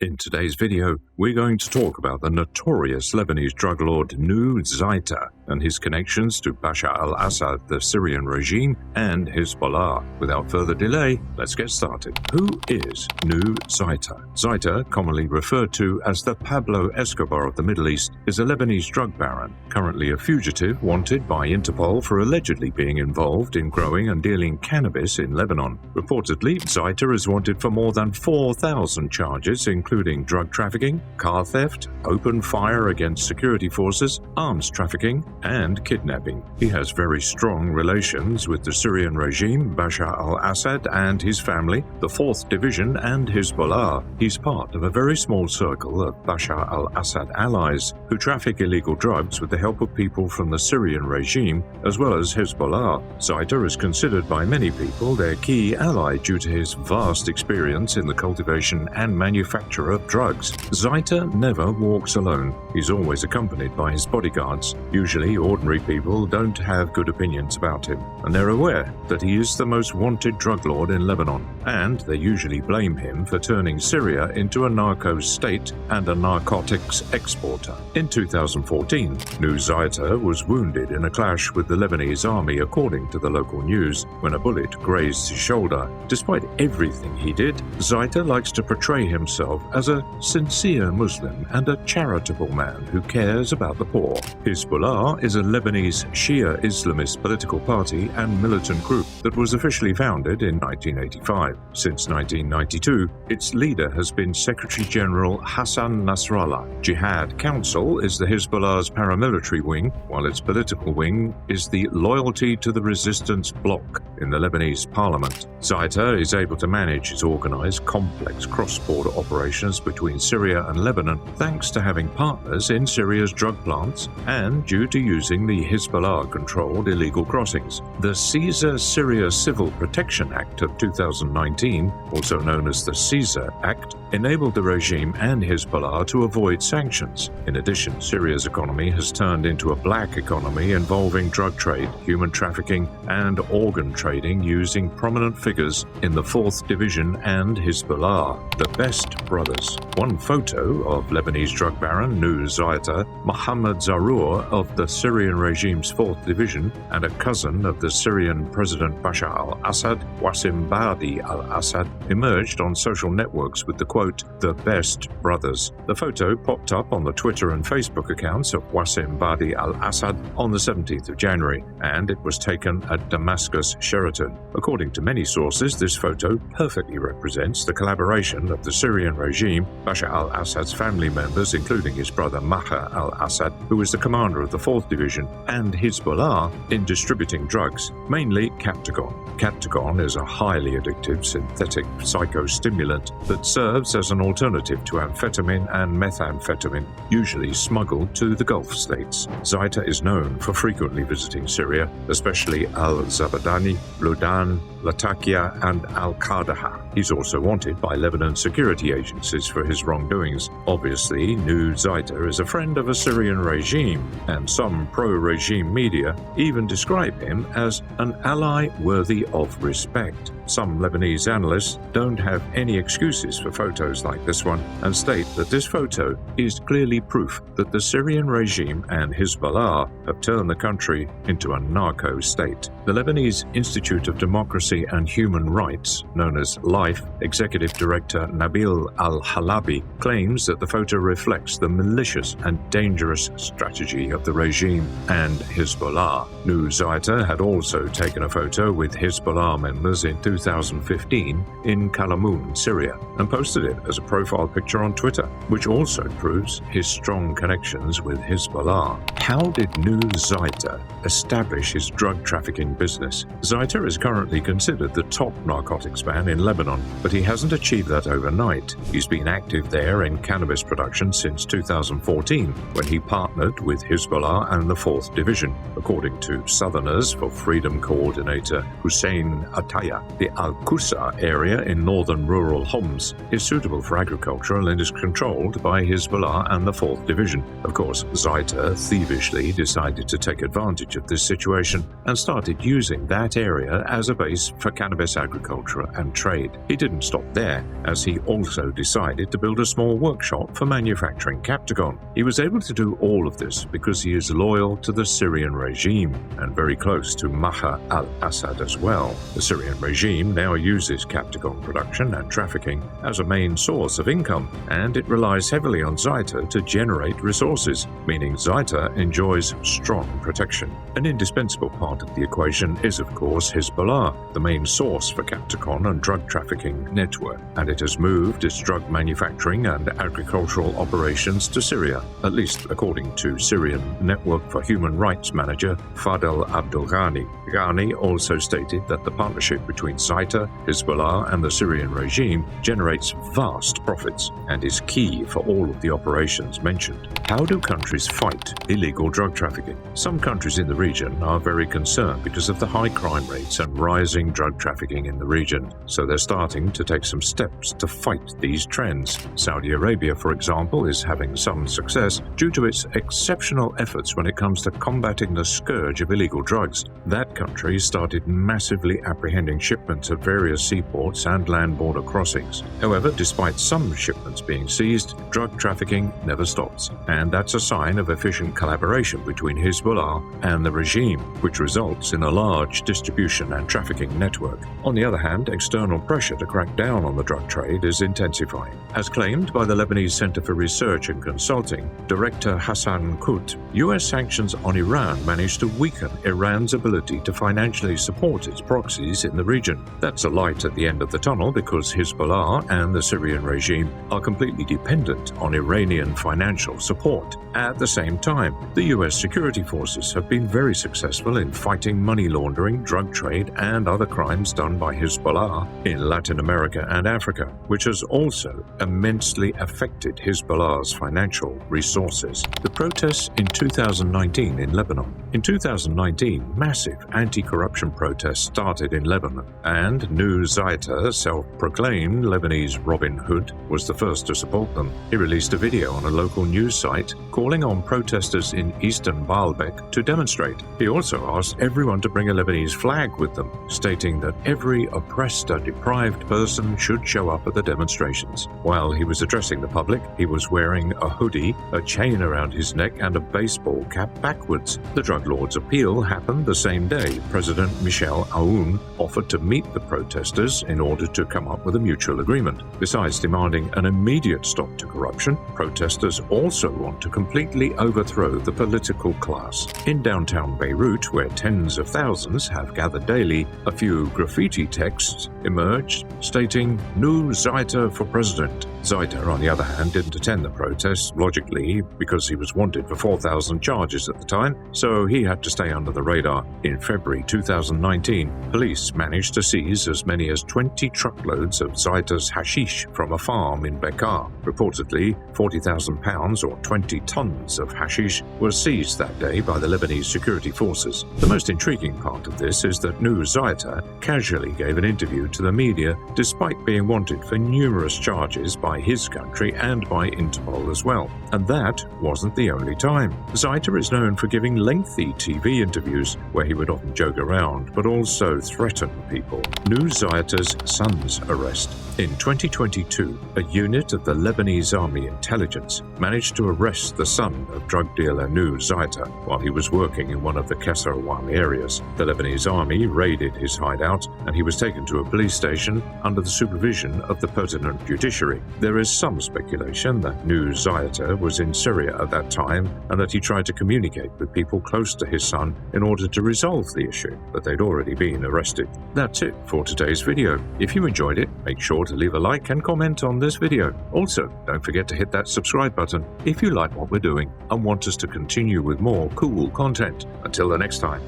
In today's video, we're going to talk about the notorious Lebanese drug lord Nouh Zaiter and his connections to Bashar al-Assad, the Syrian regime, and Hezbollah. Without further delay, let's get started. Who is Nouh Zaiter? Zaiter, commonly referred to as the Pablo Escobar of the Middle East, is a Lebanese drug baron, currently a fugitive wanted by Interpol for allegedly being involved in growing and dealing cannabis in Lebanon. Reportedly, Zaiter is wanted for more than 4,000 charges, including drug trafficking, car theft, open fire against security forces, arms trafficking, and kidnapping. He has very strong relations with the Syrian regime, Bashar al-Assad and his family, the 4th Division, and Hezbollah. He's part of a very small circle of Bashar al-Assad allies who traffic illegal drugs with the help of people from the Syrian regime as well as Hezbollah. Zaiter is considered by many people their key ally due to his vast experience in the cultivation and manufacture of drugs. Zaiter never walks alone. He's always accompanied by his bodyguards. Usually, ordinary people don't have good opinions about him, and they're aware that he is the most wanted drug lord in Lebanon, and they usually blame him for turning Syria into a narco state and a narcotics exporter. In 2014, Nouh Zaiter was wounded in a clash with the Lebanese army, according to the local news, when a bullet grazed his shoulder. Despite everything he did, Zaiter likes to portray himself as a sincere Muslim and a charitable man who cares about the poor. Hezbollah is a Lebanese Shia Islamist political party and militant group that was officially founded in 1985. Since 1992, its leader has been Secretary General Hassan Nasrallah. Jihad Council is the Hezbollah's paramilitary wing, while its political wing is the Loyalty to the Resistance Bloc in the Lebanese parliament. Zaiter is able to manage his organized, complex cross-border operations between Syria and Lebanon thanks to having partners in Syria's drug plants and due to using the Hezbollah-controlled illegal crossings. The Caesar Syria Civil Protection Act of 2019, also known as the Caesar Act, enabled the regime and Hezbollah to avoid sanctions. In addition, Syria's economy has turned into a black economy involving drug trade, human trafficking, and organ trading using prominent figures in the 4th Division and Hezbollah, the Best Brothers. One photo of Lebanese drug baron Nouh Zaiter, Mohammed Zarour of the Syrian regime's 4th Division, and a cousin of the Syrian President Bashar al-Assad, Wassim Badi al-Assad, emerged on social networks with the quote, "The Best Brothers." The photo popped up on the Twitter and Facebook accounts of Wassim Badi al-Assad on the 17th of January, and it was taken at Damascus Sheraton. According to many sources, this photo perfectly represents the collaboration of the Syrian regime, Bashar al-Assad's family members, including his brother Maher al-Assad, who is the commander of the 4th Division, and Hezbollah in distributing drugs, mainly Captagon. Captagon is a highly addictive synthetic psychostimulant that serves as an alternative to amphetamine and methamphetamine, usually smuggled to the Gulf states. Zaiter is known for frequently visiting Syria, especially al-Zabadani, Ludan, Latakia, and al-Qadaha. He's also wanted by Lebanon security agencies for his wrongdoings. Obviously, Nouh Zaiter is a friend of a Syrian regime, and some pro-regime media even describe him as an ally worthy of respect. Some Lebanese analysts don't have any excuses for photos like this one and state that this photo is clearly proof that the Syrian regime and Hezbollah have turned the country into a narco state. The Lebanese Institute of Democracy and Human Rights, known as LIFE, Executive Director Nabil al-Halabi, claims that the photo reflects the malicious and dangerous strategy of the regime and Hezbollah. Nouh Zaiter had also taken a photo with Hezbollah members in 2015 in Kalamoun, Syria, and posted it as a profile picture on Twitter, which also proves his strong connections with Hezbollah. How did Nouh Zaiter establish his drug trafficking business? Zaiter is currently considered the top narcotics man in Lebanon, but he hasn't achieved that overnight. He's been active there in cannabis production since 2014, when he partnered with Hezbollah and the 4th Division. According to Southerners for Freedom Coordinator Hussein Ataya. The Al-Qusa area in northern rural Homs is suitable for agricultural and is controlled by Hezbollah and the 4th Division. Of course, Zaiter thievishly decided to take advantage of this situation and started using that area as a base for cannabis agriculture and trade. He didn't stop there, as he also decided to build a small workshop for manufacturing Captagon. He was able to do all of this because he is loyal to the Syrian regime and very close to Bashar al-Assad as well. The Syrian regime now uses Captagon production and trafficking as a main source of income, and it relies heavily on Zaiter to generate resources, meaning Zaiter enjoys strong protection. An indispensable part of the equation is, of course, Hezbollah, the main source for Captagon and drug trafficking network, and it has moved its drug manufacturing and agricultural operations to Syria, at least according to Syrian Network for Human Rights manager Fadel Abdulghani. Ghani also stated that the partnership between Zaiter, Hezbollah and the Syrian regime generates vast profits and is key for all of the operations mentioned. How do countries fight illegal drug trafficking? Some countries in the region are very concerned because of the high crime rates and rising drug trafficking in the region, so they're starting to take some steps to fight these trends. Saudi Arabia, for example, is having some success due to its exceptional efforts when it comes to combating the scourge of illegal drugs. That country started massively apprehending shipments at various seaports and land border crossings. However, despite some shipments being seized, drug trafficking never stops, and that's a sign of efficient collaboration between Hezbollah and the regime, which results in a large distribution and trafficking network. On the other hand, external pressure to crack down on the drug trade is intensifying. As claimed by the Lebanese Center for Research and Consulting, Director Hassan Kut, U.S. sanctions on Iran managed to weaken Iran's ability to financially support its proxies in the region. That's a light at the end of the tunnel because Hezbollah and the Syrian regime are completely dependent on Iranian financial support. At the same time, the U.S. security forces have been very successful in fighting money laundering, drug trade, and other crimes done by Hezbollah in Latin America and Africa, which has also immensely affected Hezbollah's financial resources. The protests in 2019 in Lebanon. In 2019, massive anti-corruption protests started in Lebanon, and Nouh Zaiter, self-proclaimed Lebanese Robin Hood, was the first to support them. He released a video on a local news site calling on protesters in eastern Baalbek to demonstrate. He also asked everyone to bring a Lebanese flag with them, stating that every oppressed or deprived person should show up at the demonstrations. While he was addressing the public, he was wearing a hoodie, a chain around his neck, and a baseball cap backwards. The drug lord's appeal happened the same day. President Michel Aoun offered to meet the protesters in order to come up with a mutual agreement. Besides demanding an immediate stop to corruption, protesters also want to completely overthrow the political class. In downtown Beirut, where tens of thousands have gathered daily, a few graffiti texts emerged stating "Nouh Zaiter for President." Zaiter, on the other hand, didn't attend the protests, logically, because he was wanted for 4,000 charges at the time, so he had to stay under the radar. In February 2019, police managed to seize as many as 20 truckloads of Zaiter's hashish from a farm in Bekaa. Reportedly, 40,000 pounds or 20 tons of hashish was seized that day by the Lebanese security forces. The most intriguing part of this is that Nouh Zaiter casually gave an interview to the media despite being wanted for numerous charges by his country and by Interpol as well. And that wasn't the only time. Zaiter is known for giving lengthy TV interviews where he would often joke around but also threaten people. Nouh Zaiter's son's arrest. In 2022, a unit of the Lebanese Army intelligence managed to arrest the son of drug dealer Nouh Zaiter while he was working in one of the Kesarwan areas. The Lebanese Army raided his hideout and he was taken to a police station under the supervision of the pertinent judiciary. There is some speculation that Nouh Zaiter was in Syria at that time and that he tried to communicate with people close to his son in order to resolve the issue, but they'd already been arrested. That's it for today's video. If you enjoyed it, make sure to leave a like and comment on this video. Also, don't forget to hit that subscribe button if you like what we're doing and want us to continue with more cool content. Until the next time.